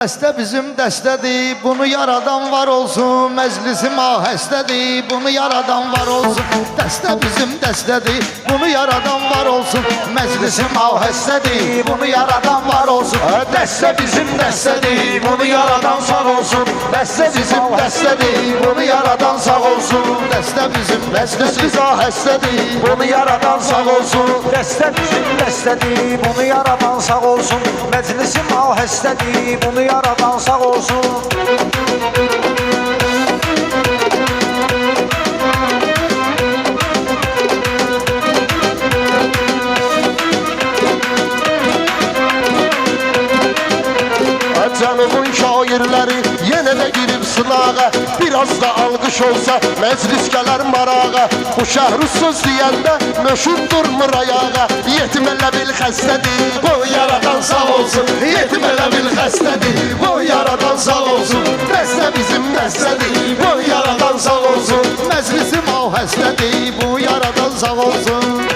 Dəstə bizim dəstədir, bunu yaradan var olsun. Məclisim ahəstədir, bunu yaradan var olsun. Dəstə bizim dəstədir, bunu yaradan var olsun. Məclisim ahəstədir, bunu yaradan var olsun. Dəstə bizim dəstədir, bunu yaradan sağ olsun. Dəstə bizim dəstədir, bunu yaradan sağ olsun. Dəstə bizim dəstəsiz ahəstədir, bunu yaradan sağ olsun. Dəstə bizim dəstədir, bunu yaradan sağ olsun. Məclisim ahəstədir, bunu yaradan sağ olsun. Canımın şairləri yenə də girib sınağa. Biraz da alqış olsa məclis gələr marağa. Bu şəhru söz deyəndə möşür durmur ayağa. Yetim elə bil xəstədir, bu yaradan sağ olsun. Yetim elə bil xəstədir, bu yaradan sağ olsun. Dəstə bizim dəstədir, bu yaradan sağ olsun. Məclisim ahəstədir, bu yaradan sağ olsun.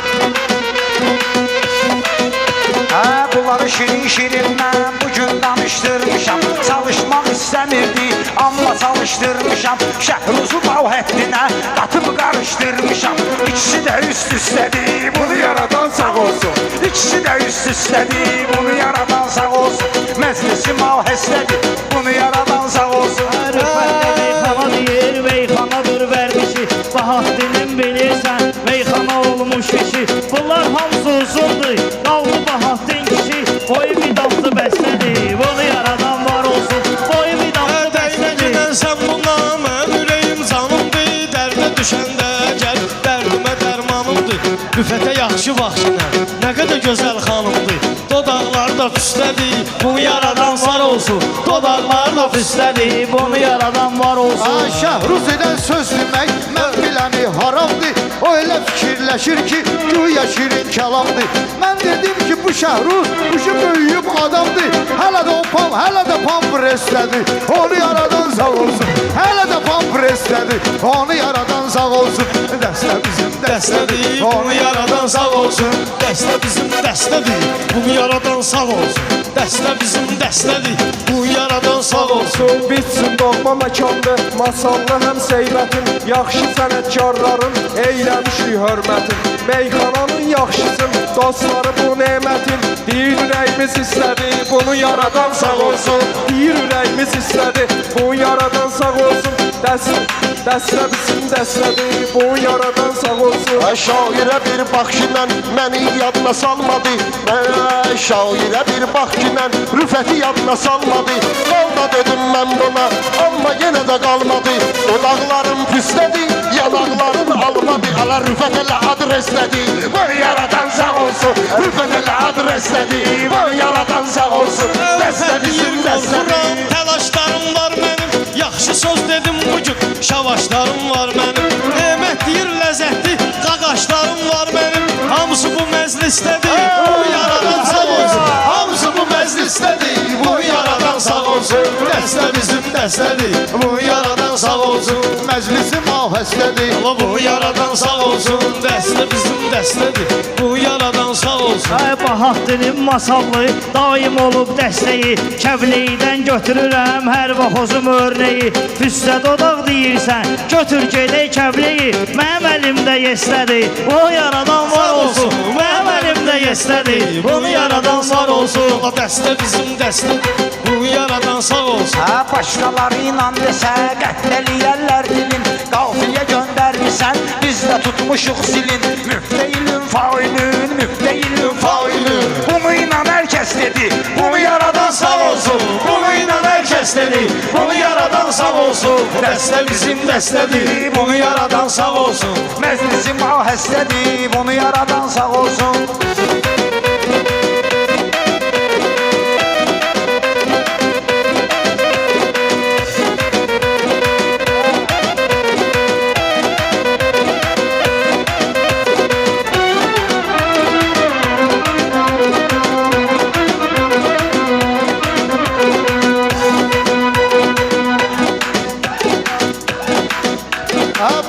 Bunları şirin mən bugün danışdırmışam. Çalışmaq istəmirdi, amma çalışdırmışam. Şəhruzu mavhəddinə qatıb qarışdırmışam. İkisi də üst üstədir, bunu yaradan sağ olsun. İkisi də üst üstədir, bunu yaradan sağ olsun. Məclisi mavhəstədir, bunu yaradan sağ olsun. Rüfətdə meyxana deyir, meyxanadır vərdişi. Bahatdinin bilirsən, meyxana olmuş işi. Bunlar hamısı uzundur, qaldı Bahatdin kişi. Boy vidamlı bəstədir, bunu yaradan var olsun. Boy vidamlı bəstədir. Sən bundan mən ürəyim canımdır. Dərdə düşəndə gəl, dərdimə dərmanımdır. Rüfətə yaxşı vaxtına, nə qədər gözəl xanımdır. Dodaqlar da püstədir, bunu yaradan var olsun. Dodaqlar da püstədir, bunu yaradan var olsun. Şəhruz edən söz demək, mən biləmi haramdır. O elə fikirləşir ki, güya şirin kəlamdır. Mən dedim ki, bu Şəhruz, bu ki böyüyüb adamdır. Hələ də o hələ də pampresdədir. Onu yaradan sağ olsun. Hələ də pampresdədir. Onu yaradan sağ olsun. Dəstə bizim Dəstədir, bunu yaradan sağ olsun. Dəstə bizim dəstədir, bunu yaradan sağ olsun. Dəstə bizim dəstədir, bunu yaradan sağ olsun. Bitsin doğma məkandır, masallı həm seybətin. Yaxşı sənətkarların eyləmişik hörmətin. Meyxananın yaxşısın, dostları bu nemətin. Deyir ürəyimiz istədi, bunu yaradan sağ olsun. Deyir ürəyimiz istədi, bunu yaradan sağ olsun. Dəstə bizim dəstədir, bunu yaradan sağ olsun. Şairə bir baxışla məni yadına salmadı. Şairə bir baxışla Rüfəti yadına salmadı. Qalda dedim mən buna, amma yenə də qalmadı. Dodaqlarım püstədi, yanaqlarım almadı. Ala Rüfət elə adreslədi, bu yaradan sağ olsun. Rüfət elə adreslədi, bu yaradan sağ olsun. Dəstə bizim dəstədir. Təlaşlarım var mənim, yaxşı söz dedim bugün. Şavaşlarım var mənim, nemət deyir ləzzətli. Qaqaşlarım var mənim, hamısı bu məclisdədir. Bu yaradan sağ olsun. Hamısı bu məclisdədir, bu yaradan sağ olsun. Dəstə bizim dəstədir, bu yaradan sağ olsun. Məclisim ahəstədir, Bu yaradan sağ olsun. Dəstə bizim dəstədir, bu yaradan sağ olsun. Bahatdinin masallı daim olub dəstəyi. Kəvliydən götürürəm hər vaxt özüm örneği. Füstə dodaq deyirsən, götür gedək kəvliyi. Mənim əlimdə yestədir, bunu yaradan var olsun. Mənim əlimdə yestədir, bunu yaradan var olsun. Dəstə bizim dəstədir, bu yaradan sağ olsun. Başqaları ilə desə qətl eləyərlər dilin. Qafiyə göndərmirsən, biz də tutmuşuq zilin. Müftəyilin failin, müftəyilin failin. Bunu inan hər kəs dedi, bunu yaradan sağ olsun. Bunu inan hər kəs dedi, bunu yaradan sağ olsun. Dəstə bizim dəstədir, bunu yaradan sağ olsun. Məclisim ahəstədir, bunu yaradan sağ olsun.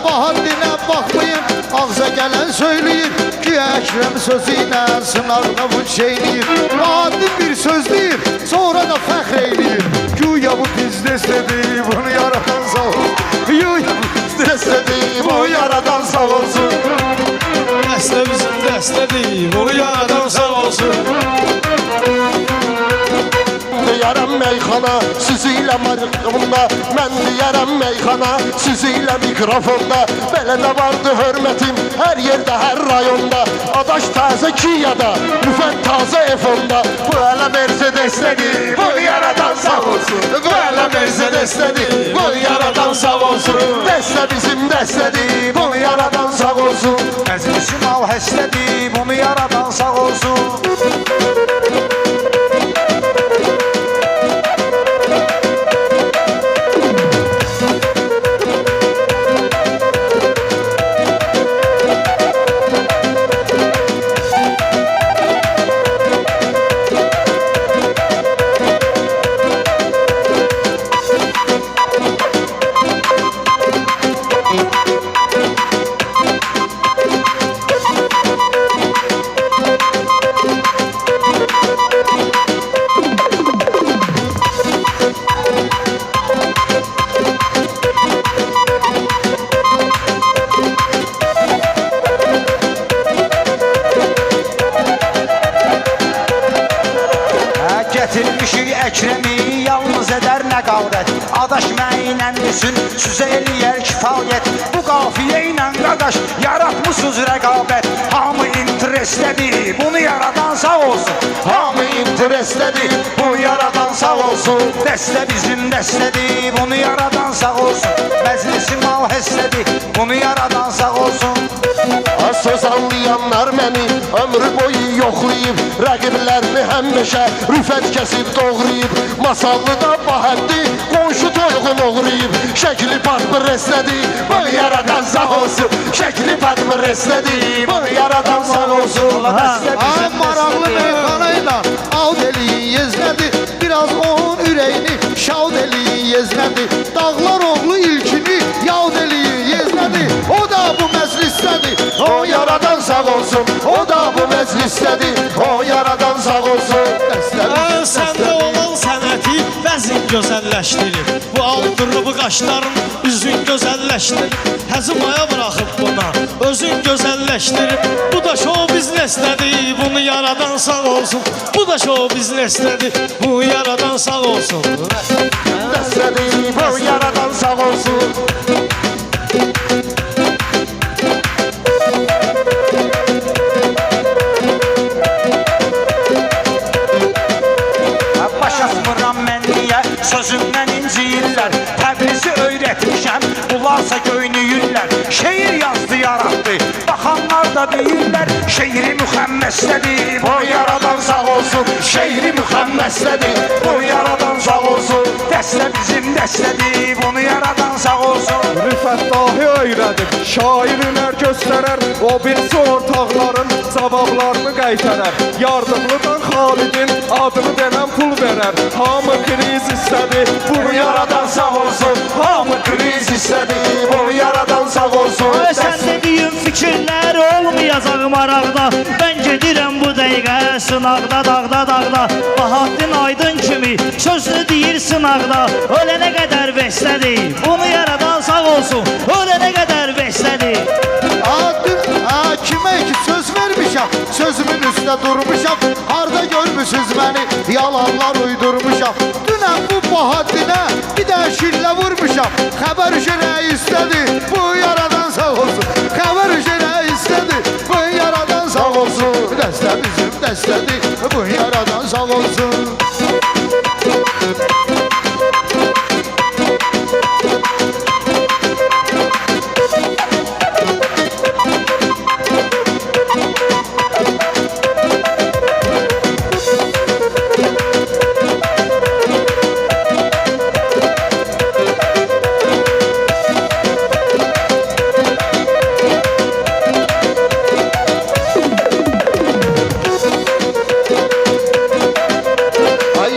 Bahatdinə baxmayın, ağza gələn söyləyir ki, Əkrəm sözü ilə sınaqda bu şeyliyir. Adi bir söz deyir, sonra da fəxr eyliyir. Güya bu biznes dedi, bunu yaradan sağ olsun. Güya bu biznes dedi, bunu yaradan sağ olsun. Dəstə bizim dəstədir, bunu yaradan sağ olsun. Deyərəm meyxana, sizi ilə maraqımda. Mən deyərəm meyxana, sizi ilə mikrofonda. Belə də vardı hörmətim, hər yerdə, hər rayonda. Adaş təzə Kiyada, müfət təzə F-onda. Bu hələ Mercedes-dədir, bu yaradan sağ olsun. Bu hələ Mercedes-dədir, bu yaradan sağ olsun. Dəstə bizim dəstədir, bu yaradan sağ olsun. Məclisim al həstədir, bunu yaradan sağ olsun. Getirmişik Əkrəmi, yalnız edər nəqavət. Adaş mənlə düşün, süzə eləyər kifayət. Bu qafiyə ilə qadaş, yaratmışsınız rəqabət. Hamı interestədir, bunu yaradan sağ olsun. Hamı interestədir, bu yaradan sağ olsun. Dəstə bizim dəstədir, bunu yaradan sağ olsun. Məclisim al həstədir, bunu yaradan sağ olsun. Az söz anlayanlar məni ömrü boyu yoxlayıb. Rəqiblərini həmişə rüfət kəsib doğrayıb. Masallıda bahəddi, qonşu toyğun uğrayıb. Şəkli patmı restədir, bu yaradan sağ olsun. Şəkli patmı restədir, bu yaradan sağ olsun. Ay maraqlı meyxanayla Av deliyin yeznədi. Biraz onun ürəyini şav deliyin yeznədi. Dağlar oğlu ilkini yav deliyin yeznədi. O da bu məclisdədir, O yaradan sağ olsun, o da bu məclisdədir. O yaradan sağ olsun. Səndə olan sənəti vəzin gözəlləşdirir. Bu aldırıb qaşların üzün gözəlləşdirir. Həzim aya buraxıb buna, özün gözəlləşdirib. Bu da show biznesdədir, bunu yaradan sağ olsun. Bu da show biznesdədir, bu yaradan sağ olsun. Dəstədir, bu yaradan sağ olsun. Başasmıram mən niyə, sözümdən inciyirlər. Təbrizi öyrətmişəm, bunlarsa göynüyürlər. Şeir yazdı, yarattı, baxanlar da deyirlər. Şeiri müxəmməsdədir, Bu yaradan sağ olsun. Şehri müxəmməsdədir, bu yaradan sağ olsun. dəstə bizim dəstədir, bunu yaradan sağ olsun. Rüfət dahi öyrədib, şair hünər göstərər. O birisi ortaqların cavablarını qaytarər. Yardımlıdan Xalidin adını denən pul verər. Hamı kriz istədi, Bunu yaradan sağ olsun. Hamı kriz istədi, bu yaradan sağ olsun. Ay sən dediyin fikirlər olmayacaq maraqda. Mən gedirəm bu dəqiqə sınaqda, dağda, dağda. Bahattin Aydın kimi sözünü deyir sınaqda. Ölənə qədər bəstədir, bunu yaradan sağ olsun. Ölənə qədər bəstədir. Kimə ki söz vermişəm, sözümün üstə durmuşam. Harda görmüsüz məni, yalanlar uydurmuşam. Dünən bu Bahaddinə bir də şillə vurmuşam. Xəbər üşənə istədi, bu yaradan sağ olsun. Xəbər üşənə istədi, bu yaradan sağ olsun. Dəstə bizim dəstədir, bu yaradan sağ olsun.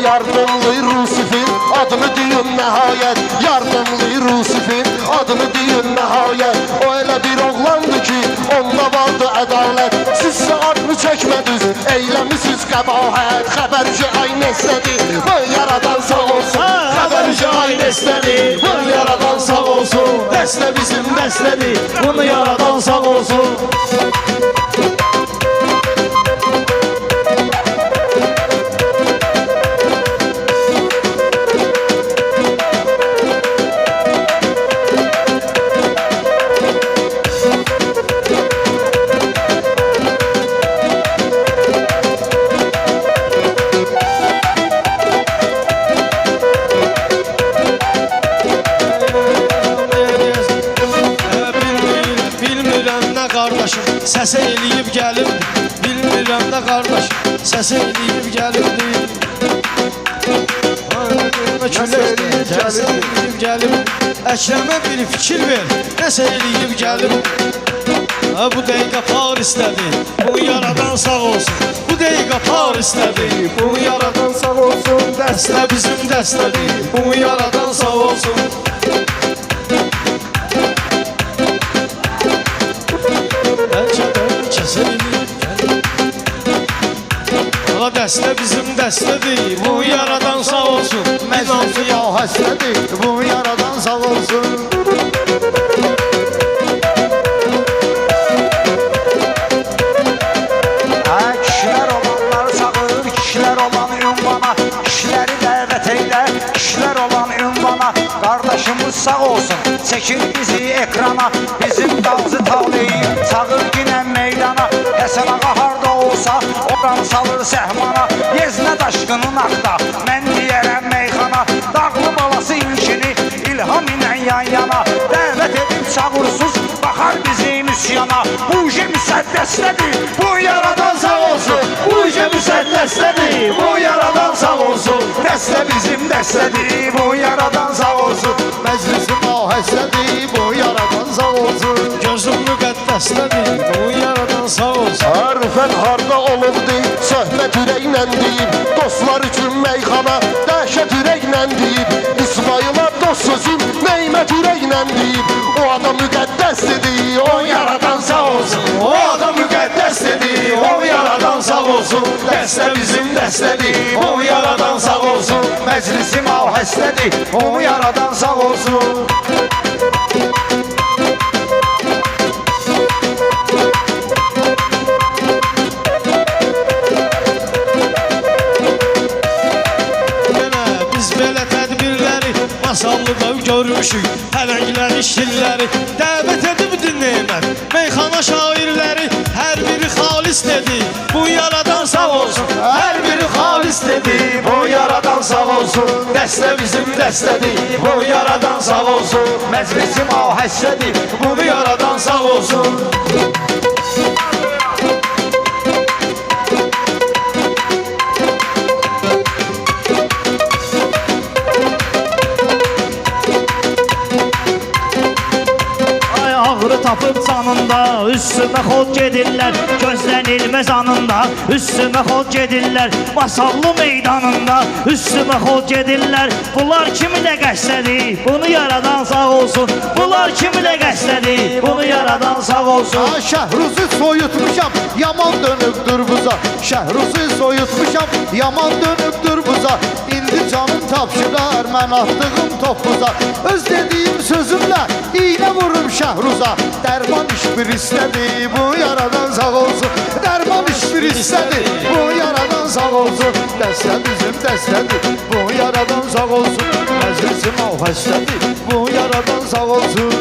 Yardımlı Rusifin adını deyin nəhayət. Yardımlı Rusifin adını deyin nəhayət. O elə bir oğlandı ki, onda vardı ədalət. Siz çəkmədiniz, eyləmisiniz qəbahət. Xəbərci ay nəslədir, bu yaradan sağ olsun. Xəbərci ay dəstədir, bunu yaradan sağ olsun. Dəstə bizim dəstədir, bunu yaradan sağ olsun. Bilmirəm nə qardaşım səsə eləyib gəlibdi. Bilmirəm nə qardaşım səsə eləyib gəlibdi. Səsə eləyib gəlibdi. Əkrəmə bir fikir ver, nəsə eləyib gəlibdi. Bu dəqiqə Parisdədir, bunu yaradan sağ olsun. Bu dəqiqə Parisdədir, bunu yaradan sağ olsun. Dəstə bizim dəstədir, bunu yaradan sağ olsun. Ala dəstə bizim dəstədir, bu yaradan sağ olsun. Məclisi ahəstədir, bu yaradan sağ olsun. Kişilər olanları çağır, kişilər olan ünvana, kişiləri dəvət eylə, kişilər olan ünvana. Qardaşımız sağ olsun, çəkir bizi ekrana, bizim dağızı taleyib, çağır ginən meydana. Həsən ağa harda olsa, oran salır səhmana, yeznə daşqının aqda, mən deyərəm meyxana. Dağlı balası ilkini, ilham ilə yan yana, dəvət edib çağırsız, baxar bizim üsyana. Bu işe müsəddəslədir, bu yaradan sağ olsun. Bu işe müsəddəslədir, bu yaradan sağ olsun. Dəstə bizim dəstədir, bu yaradan sağ olsun. Məclisim ahəstədir, bu yaradan sağ olsun. Gözüm müqəddəslədir, bu yaradan sağ olsun. Arifət harda olubdu, söhbət ürəklə deyib. Dostlar üçün meyxana, dəhşət ürəklə deyib. İsmaila dost sözüm, neymət ürəklə deyib. O adam müqəddəsdir, o yaradan sağ olsun. O adam müqəddəsdir, o yaradan sağ olsun. Dəstə bizim dəstədir, o yaradan sağ olsun. Məclisim ahəstədir, o yaradan sağ olsun. Yenə biz belə tədbirləri masallıda görmüşük. Pələngləri, şilləri dəvət edibdi nemət. Meyxana şairləri hər biri xalis dedi, bu yaradan sağ olsun. Hər biri xalis dedi, bu yaradan sağ olsun. Dəstə bizim dəstədir, bu yaradan sağ olsun. Məclisim ahəstədir, Bunu yaradan sağ olsun. Ay ağrı tapıb canında, üstümə xod gedirlər. Gözlənilməz anında, üstümə xod gedirlər. Masallı meydanında, üstümə xod gedirlər. Bunlar kiminlə qəsdədir, bunu yaradan sağ olsun. Bunlar kiminlə qəsdədir, bunu yaradan sağ olsun. Şəhruzu soyutmuşam, yaman dönübdür buza. Şəhruzu soyutmuşam, yaman dönübdür buza. İndi canım tapşırar, mən attığım topuza. Öz dediyim sözümlə iğne vururum Şəhruza. Dərman iş bir istədi, bu yaradan sağ olsun. Dərman iş bir istədi, bu yaradan sağ olsun. Dəstə bizim dəstədir, bu yaradan sağ olsun. Məclisim ahəstədir, bu yaradan sağ olsun.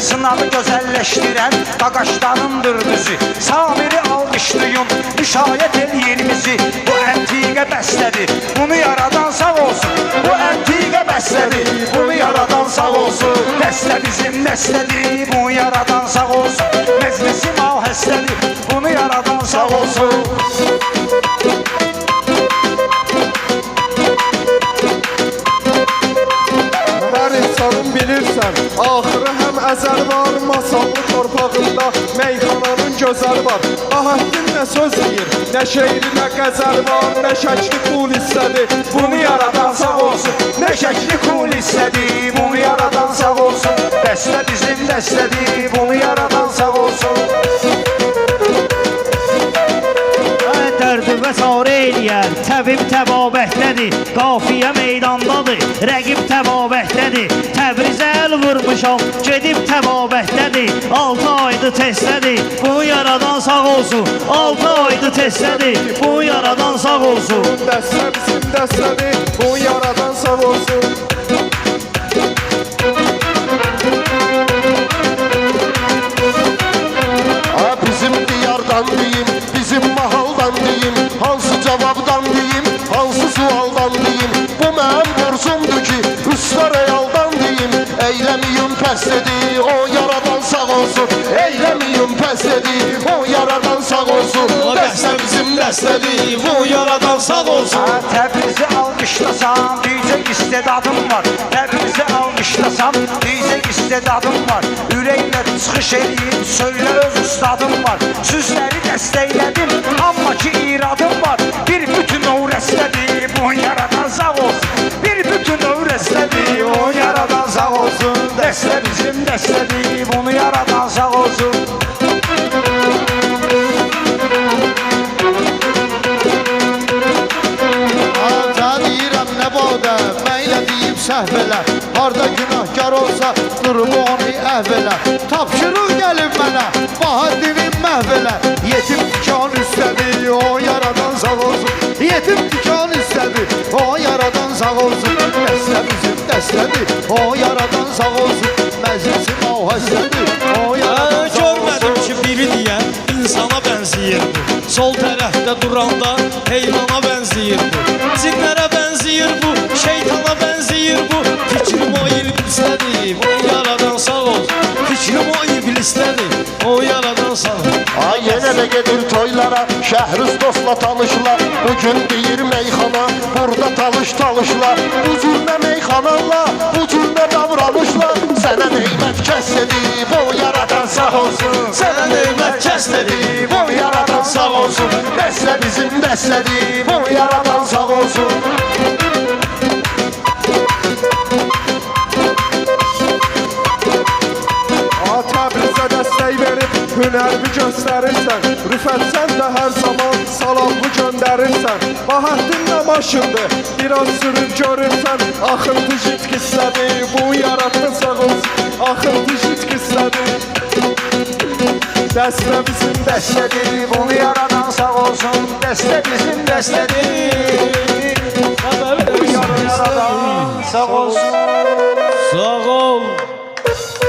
Sınağı gözəlləşdirən qaqaşlarındır düzü. Samiri alqışlayın, müşayiət eləyin bizi. Bu əntiqə bəstədir, bunu yaradan sağ olsun. Bu əntiqə bəstədir, bunu yaradan sağ olsun. Dəstə bizim dəstədir, bunu yaradan sağ olsun. Məclisim ahəstədir, bunu yaradan sağ olsun. Hər insanın bilirsən, axırı həm əzəl var, masallı torpağında meyxananın gözəli var. Ahəddin nə söz deyir, nə şeiri, nə qəzəl var, nə şəkli qul istədi, Bunu yaradan sağ olsun. Nə şəkli kul istədi, bunu yaradan sağ olsun. Dəstə bizim dəstədir, bunu yaradan sağ olsun. Dərdi və sarı eləyər, təbib təbabətdədir, qafiyə meydandadır, rəqib təbabətdədir, Təbrizə əl vurmuşam, gedib təbabətdədir, 6 aydı testdədir, bunu yaradan sağ olsun, 6 aydı testdədir, bunu yaradan sağ olsun. dəstə bizim dəstədir, bu yaradan sağ olsun. Bizim diyardan deyim, bizim mahaldan deyim, hansı cavabdan deyim, hansı sualdan deyim. Bu mənim borcumdur ki, usta realdan deyim. Eylemiyim pes dedi, o yaradan sağ olsun. Eylemiyim pes dedi, o yaradan sağ olsun. Dəstə bizim dəstədir, bu yaradan sağ olsun. Təbrizi alqışlasam, diyecek istedadım var. Təbrizi alqışlasam, diyecek istedadım var. Ürəklə çıxış eləyib, söylə öz ustadım var. Sözləri dəstəklədim, amma ki iradım var. Bir bütün o rəstədir, bu yaradan sağ olsun. Bir bütün o rəstədir, o yaradan sağ olsun. Dəstə bizim dəstədir, bunu yaradan sağ olsun. Aca deyirəm nə badə, məylə deyib səhv elə. Harda günahkar olsa, durub onu əhv elə. Tapşırıq gəlib mənə, Bahaddinin məhv elə. Yetim dikan üstədir, o yaradan sağ olsun. Yetim dikan üstədir, o yaradan sağ olsun. Dəstə bizim dəstədir, o yaradan sağ olsun. Məclisim ahəstədir, o yaradan sağ olsun. Görmədim ki biri deyən insana bənziyir bu. Sol tərəfdə duranda heylana bənziyir bu. Cinlərə bənziyir bu, şeytana bənziyir bu. Fikrim o iblisdədir, o yaradan sağ olsun. Fikrim o iblisdədir, o yaradan sağ olsun. Ay yenə də gedir toylara, şəhrüz dostla tanışla. Bugün deyir meyxana, burada talışla. Bu cür nə meyxananla, bu cür nə davranışla. Sənə neymət kəs dedi, bu yaradan sağ olsun. Sənə neymət kəs dedi, Bu yaradan sağ olsun. Dəstə bizim dəstədir, bu yaradan sağ olsun. Təbrizə dəstək verib, hünərvi göstərirsən. Rüfət sən də hər zaman salamlı göndərirsən. Bahaddin nə maşındır, biraz sürüb görürsən. Axıntı jit qissədir, bu yaratdı sağ olsun. Axıntı jit qissədir. Dəstə bizim Dəstədir, bunu yaradan sağ olsun. Dəstə bizim dəstədir. Bu yaradan sağ olsun.